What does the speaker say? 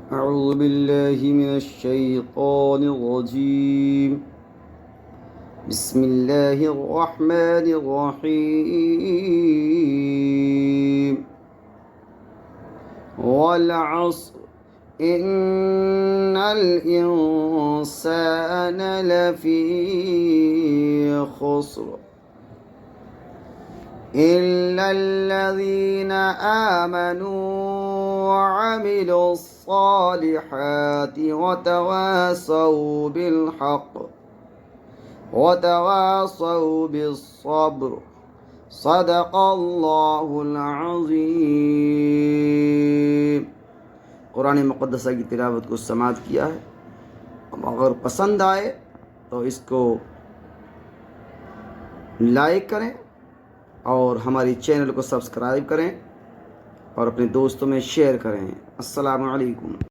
أعوذ بالله من الشيطان الرجيم. بسم الله الرحمن الرحيم. والعصر إن الإنسان لفي خسر إلا الذين آمنوا وعملوا الصالحات وتواصوا بالحق وتواصوا بالصبر صدق الله العظीम। कुरान मुक़द्दसा की तिलावत को समाअत किया है। अगर पसंद आए तो इसको लाइक करें और हमारी चैनल को सब्सक्राइब करें और अपने दोस्तों में शेयर करें। अस्सलामु अलैकुम।